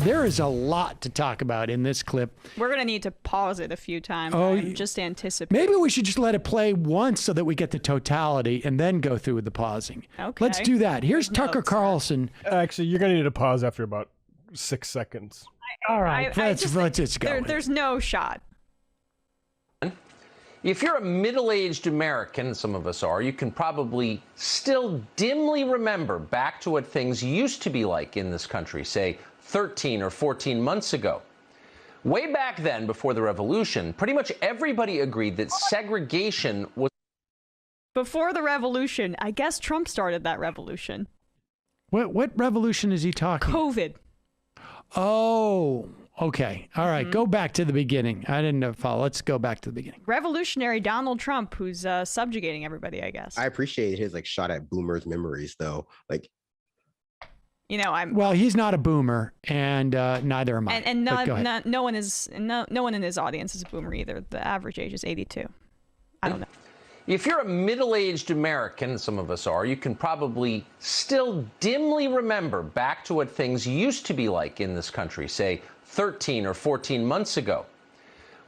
There is a lot to talk about in this clip. We're going to need to pause it a few times. I'm just anticipating. Maybe we should just let it play once so that we get the totality and then go through with the pausing. Okay. Let's do that. Here's Tucker Carlson. Actually, you're going to need to pause after about 6 seconds. All right, let's just go. There's no shot. If you're a middle-aged American, some of us are, you can probably still dimly remember back to what things used to be like in this country, say 13 or 14 months ago. Way back then, before the revolution, pretty much everybody agreed that segregation was... Before the revolution, I guess Trump started that revolution. What revolution is he talking? COVID. Oh, okay. All right. Go back to the beginning. I didn't follow. Let's go back to the beginning. Revolutionary Donald Trump, who's subjugating everybody, I guess. I appreciate his shot at boomers' memories, though. Well, he's not a boomer, and neither am I. And no one in his audience is a boomer either. The average age is 82. I don't know. If you're a middle-aged American, some of us are, you can probably still dimly remember back to what things used to be like in this country, say 13 or 14 months ago.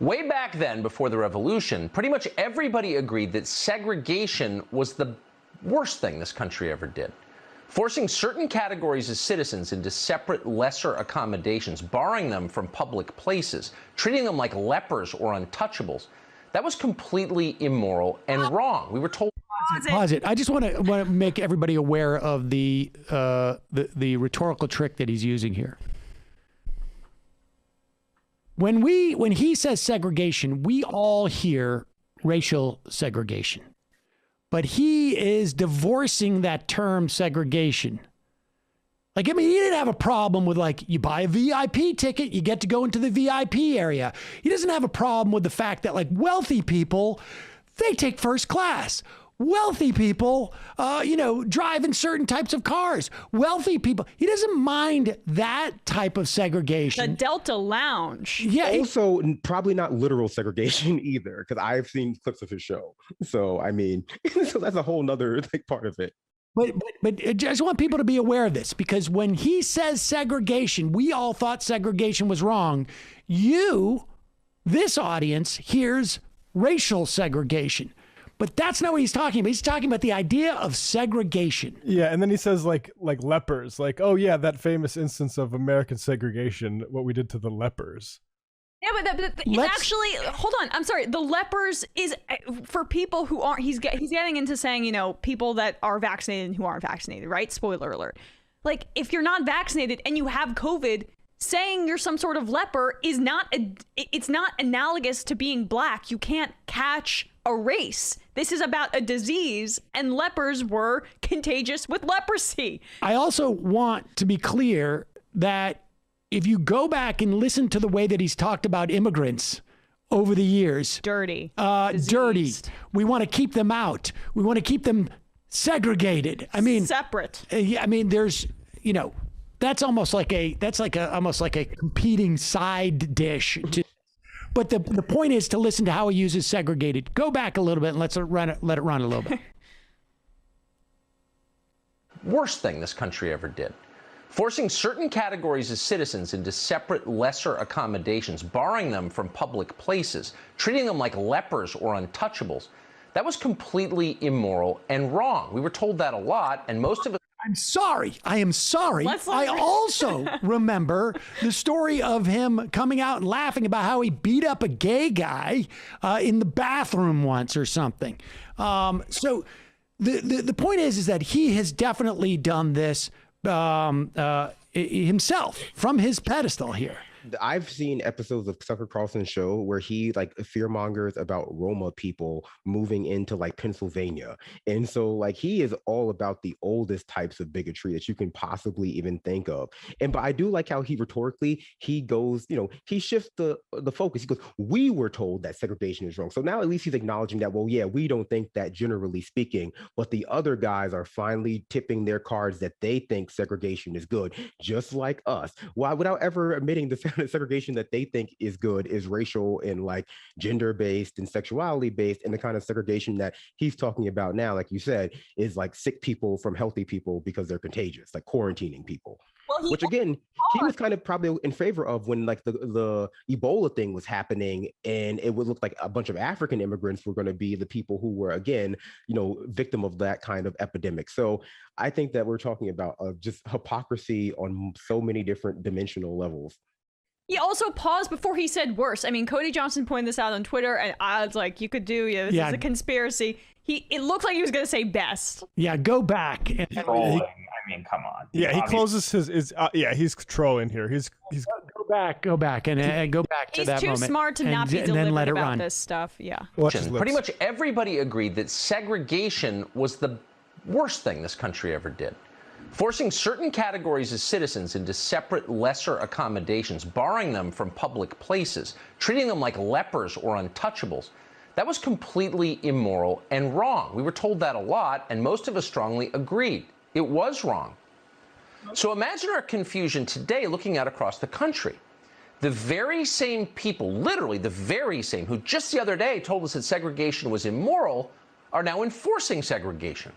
Way back then, before the revolution, pretty much everybody agreed that segregation was the worst thing this country ever did. Forcing certain categories of citizens into separate, lesser accommodations, barring them from public places, treating them like lepers or untouchables, that was completely immoral and wrong. We were told... Pause it. I just want to make everybody aware of the rhetorical trick that he's using here. When he says segregation, we all hear racial segregation. But he is divorcing that term segregation. He didn't have a problem with you buy a VIP ticket, you get to go into the VIP area. He doesn't have a problem with the fact that wealthy people, they take first class. Wealthy people, drive in certain types of cars. Wealthy people, he doesn't mind that type of segregation. The Delta Lounge. Yeah. Also, probably not literal segregation either, because I've seen clips of his show. So, so that's a whole nother part of it. But I just want people to be aware of this, because when he says segregation, we all thought segregation was wrong. This audience, hears racial segregation. But that's not what he's talking about. He's talking about the idea of segregation. Yeah, and then he says like lepers, oh yeah, that famous instance of American segregation, what we did to the lepers. Yeah, but actually, hold on. I'm sorry. The lepers is for people who aren't. He's getting into saying, people that are vaccinated and who aren't vaccinated, right? Spoiler alert. If you're not vaccinated and you have COVID, saying you're some sort of leper is it's not analogous to being black. You can't catch a race. This is about a disease, and lepers were contagious with leprosy. I also want to be clear that if you go back and listen to the way that he's talked about immigrants over the years, dirty. We want to keep them out. We want to keep them segregated. Separate. There's, that's almost like a competing side dish. But the point is to listen to how he uses segregated. Go back a little bit and let it run a little bit. Worst thing this country ever did. Forcing certain categories of citizens into separate, lesser accommodations, barring them from public places, treating them like lepers or untouchables, that was completely immoral and wrong. We were told that a lot, and most of it... I'm sorry. I am sorry. I also remember the story of him coming out and laughing about how he beat up a gay guy in the bathroom once or something. So the point is that he has definitely done this himself from his pedestal here. I've seen episodes of Tucker Carlson's show where he fearmongers about Roma people moving into Pennsylvania. And so he is all about the oldest types of bigotry that you can possibly even think of. But I do like how he rhetorically, he goes, he shifts the focus. He goes, we were told that segregation is wrong. So now at least he's acknowledging that, well, yeah, we don't think that generally speaking, but the other guys are finally tipping their cards that they think segregation is good, just like us. Why, without ever admitting the kind of segregation that they think is good is racial and like gender based and sexuality based, and the kind of segregation that he's talking about now, like you said, is like sick people from healthy people because they're contagious, like quarantining people. Well, which again, he was kind of probably in favor of when like the Ebola thing was happening, and it would look like a bunch of African immigrants were going to be the people who were, again, victim of that kind of epidemic. So I think that we're talking about just hypocrisy on so many different dimensional levels. He also paused before he said worse. I mean, Cody Johnson pointed this out on Twitter, and I was like, this is a conspiracy. It looked like he was going to say best. Yeah, go back. Trolling. I mean, come on. Yeah, he closes his he's trolling here. He's go back and go back to that moment. He's too smart to not be deliberate about this stuff. Yeah. Pretty much everybody agreed that segregation was the worst thing this country ever did. Forcing certain categories of citizens into separate, lesser accommodations, barring them from public places, treating them like lepers or untouchables, that was completely immoral and wrong. We were told that a lot, and most of us strongly agreed. It was wrong. So imagine our confusion today looking out across the country. The very same people, literally the very same, who just the other day told us that segregation was immoral, are now enforcing segregation.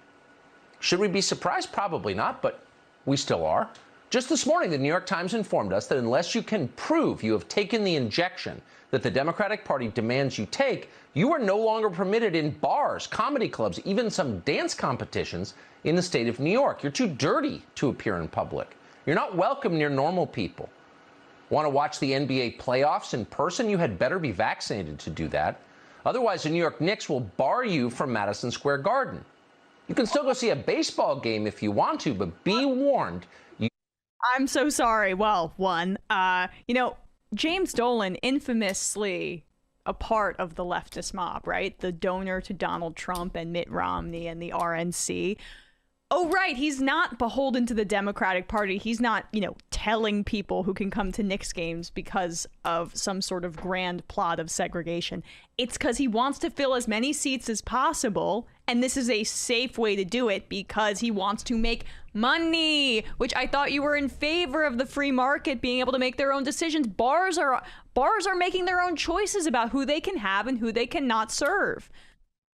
Should we be surprised? Probably not, but we still are. Just this morning, the New York Times informed us that unless you can prove you have taken the injection that the Democratic Party demands you take, you are no longer permitted in bars, comedy clubs, even some dance competitions in the state of New York. You're too dirty to appear in public. You're not welcome near normal people. Want to watch the NBA playoffs in person? You had better be vaccinated to do that. Otherwise, the New York Knicks will bar you from Madison Square Garden. You can still go see a baseball game if you want to, but be warned. I'm so sorry. Well, James Dolan, infamously a part of the leftist mob, right? The donor to Donald Trump and Mitt Romney and the RNC. Oh, right. He's not beholden to the Democratic Party. He's not, telling people who can come to Knicks games because of some sort of grand plot of segregation. It's because he wants to fill as many seats as possible. And this is a safe way to do it because he wants to make money, which I thought you were in favor of the free market being able to make their own decisions. Bars are making their own choices about who they can have and who they cannot serve.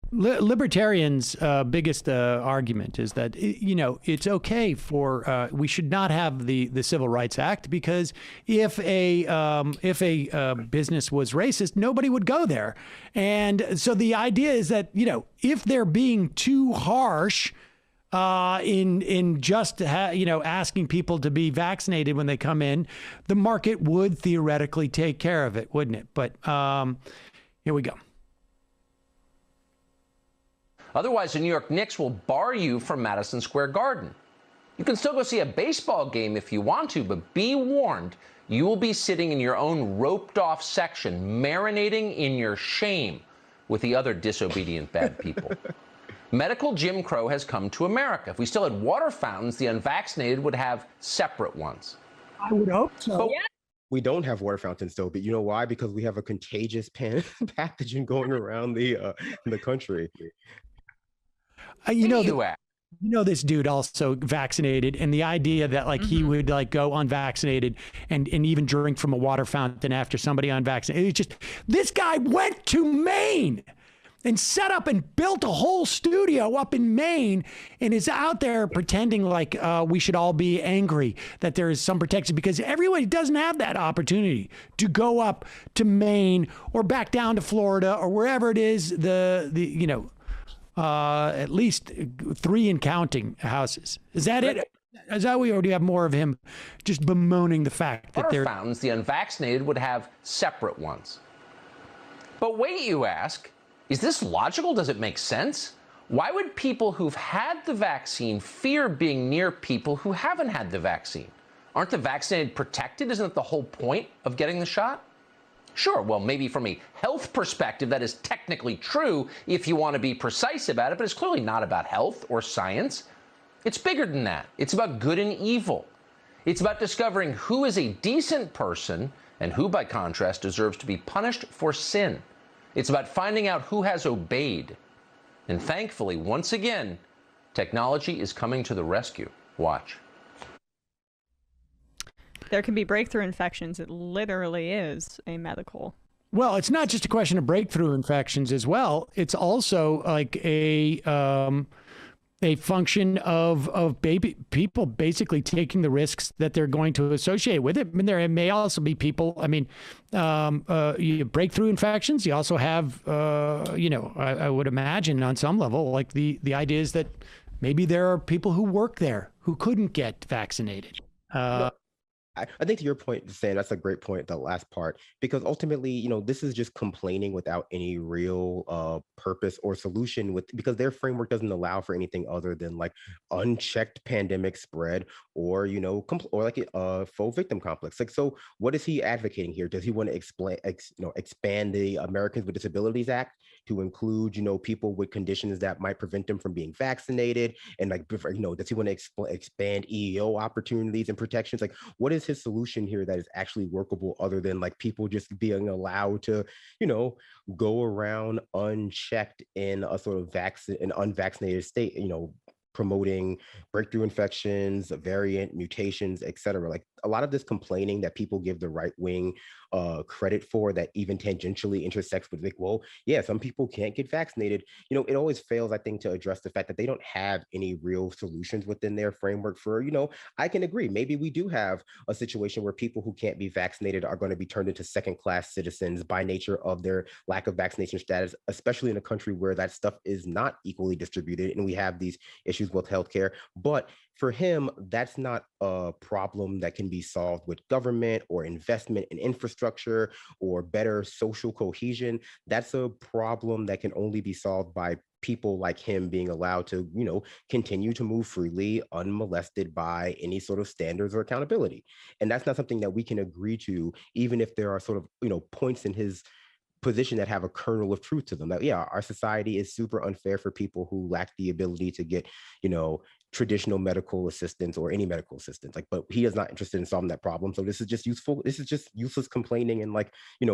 Libertarians' biggest argument is that it's okay for we should not have the Civil Rights Act because if a business was racist, nobody would go there, and so the idea is that if they're being too harsh in just asking people to be vaccinated when they come in, the market would theoretically take care of it, wouldn't it? But here we go. Otherwise, the New York Knicks will bar you from Madison Square Garden. You can still go see a baseball game if you want to, but be warned, you will be sitting in your own roped-off section, marinating in your shame with the other disobedient bad people. Medical Jim Crow has come to America. If we still had water fountains, the unvaccinated would have separate ones. I would hope so. But we don't have water fountains, though, but you know why? Because we have a contagious pathogen going around the country. This dude also vaccinated, and the idea that he would go unvaccinated and even drink from a water fountain after somebody unvaccinated. It's just, this guy went to Maine and set up and built a whole studio up in Maine and is out there pretending like we should all be angry that there is some protection because everybody doesn't have that opportunity to go up to Maine or back down to Florida or wherever it is at least 3 and counting houses. Is that it? Is that we already have more of him just bemoaning the fact that water fountains, the unvaccinated would have separate ones. But wait, you ask, is this logical? Does it make sense? Why would people who've had the vaccine fear being near people who haven't had the vaccine? Aren't the vaccinated protected? Isn't that the whole point of getting the shot? Sure, well, maybe from a health perspective, that is technically true if you want to be precise about it, but it's clearly not about health or science. It's bigger than that. It's about good and evil. It's about discovering who is a decent person and who, by contrast, deserves to be punished for sin. It's about finding out who has obeyed. And thankfully, once again, technology is coming to the rescue. Watch. there can be breakthrough infections. It literally is a medical. Well, it's not just a question of breakthrough infections as well. It's also like a function of people basically taking the risks that they're going to associate with it. I mean, there may also be people, breakthrough infections. You also have, I would imagine on some level, like the idea is that maybe there are people who work there who couldn't get vaccinated. I think to your point, Sam, that's a great point, the last part, because ultimately, this is just complaining without any real purpose or solution because their framework doesn't allow for anything other than like unchecked pandemic spread or, or like a faux victim complex. Like, so what is he advocating here? Does he want to expand the Americans with Disabilities Act to include, people with conditions that might prevent them from being vaccinated? And like, does he want to expand EEO opportunities and protections? Like, what is his solution here that is actually workable other than like people just being allowed to, go around unchecked in a sort of an unvaccinated state, promoting breakthrough infections, variant mutations, et cetera. Like a lot of this complaining that people give the right wing credit for that even tangentially intersects with like, well, yeah, some people can't get vaccinated. It always fails, I think, to address the fact that they don't have any real solutions within their framework for, I can agree. Maybe we do have a situation where people who can't be vaccinated are going to be turned into second-class citizens by nature of their lack of vaccination status, especially in a country where that stuff is not equally distributed and we have these issues with healthcare. But for him, that's not a problem that can be solved with government or investment in infrastructure or better social cohesion. That's a problem that can only be solved by people like him being allowed to, continue to move freely, unmolested by any sort of standards or accountability. And that's not something that we can agree to, even if there are sort of, points in his position that have a kernel of truth to them. That, yeah, our society is super unfair for people who lack the ability to get, traditional medical assistance or any medical assistance. Like, but he is not interested in solving that problem. So this is just useful. This is just useless complaining and like,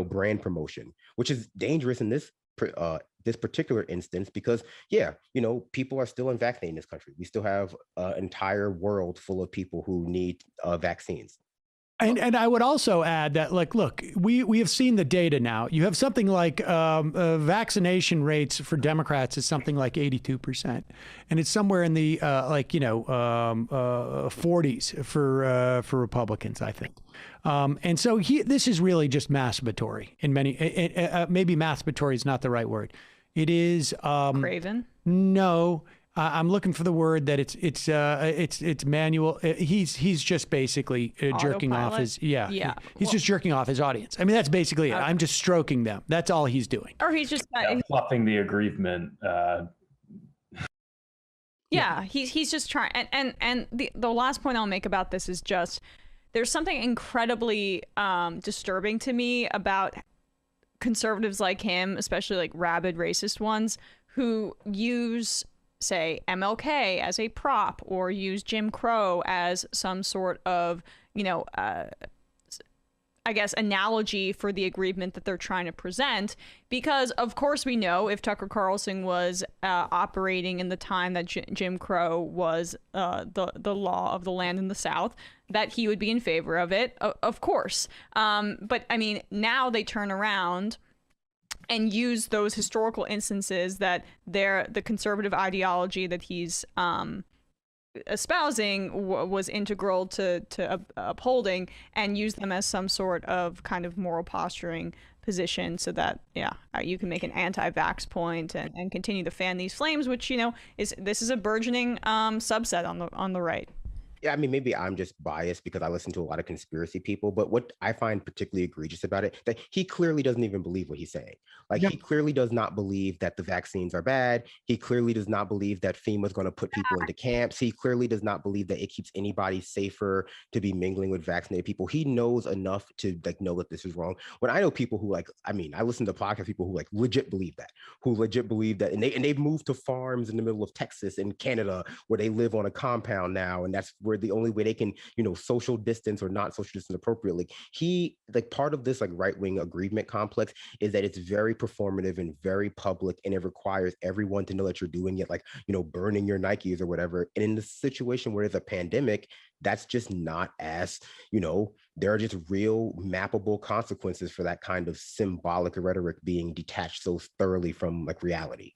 brand promotion, which is dangerous in this particular instance because, yeah, people are still unvaccinated in this country. We still have an entire world full of people who need vaccines. And I would also add that, like, look, we have seen the data now. You have something like vaccination rates for Democrats is something like 82%, and it's somewhere in the 40s for Republicans, I think. And so this is really just masturbatory in many. Maybe masturbatory is not the right word. It is craven. No. I'm looking for the word that it's manual. He's just basically jerking off his He's just jerking off his audience. I mean, that's basically it. I'm just stroking them. That's all he's doing. Or he's just fluffing the aggrievement. He's just trying. And the last point I'll make about this is just there's something incredibly disturbing to me about conservatives like him, especially like rabid racist ones, who use, say, MLK as a prop or use Jim Crow as some sort of, I guess, analogy for the aggrievement that they're trying to present. Because, of course, we know if Tucker Carlson was operating in the time that Jim Crow was the law of the land in the South, that he would be in favor of it, of course. But, I mean, now they turn around and use those historical instances that the conservative ideology that he's espousing was integral to upholding, and use them as some sort of kind of moral posturing position so that you can make an anti-vax point and continue to fan these flames, which this is a burgeoning subset on the right. Yeah, I mean, maybe I'm just biased because I listen to a lot of conspiracy people, but what I find particularly egregious about it, that he clearly doesn't even believe what he's saying. Like, he clearly does not believe that the vaccines are bad. He clearly does not believe that FEMA is going to put people into camps. He clearly does not believe that it keeps anybody safer to be mingling with vaccinated people. He knows enough to like know that this is wrong. When I know people who I listen to podcast people who legit believe that, and they've moved to farms in the middle of Texas and Canada where they live on a compound now, and that's where where the only way they can, social distance or not social distance appropriately. He, like, part of this like right-wing aggrievement complex is that it's very performative and very public, and it requires everyone to know that you're doing it, like, burning your Nikes or whatever. And in the situation where there's a pandemic, that's just not as, there are just real mappable consequences for that kind of symbolic rhetoric being detached so thoroughly from like reality.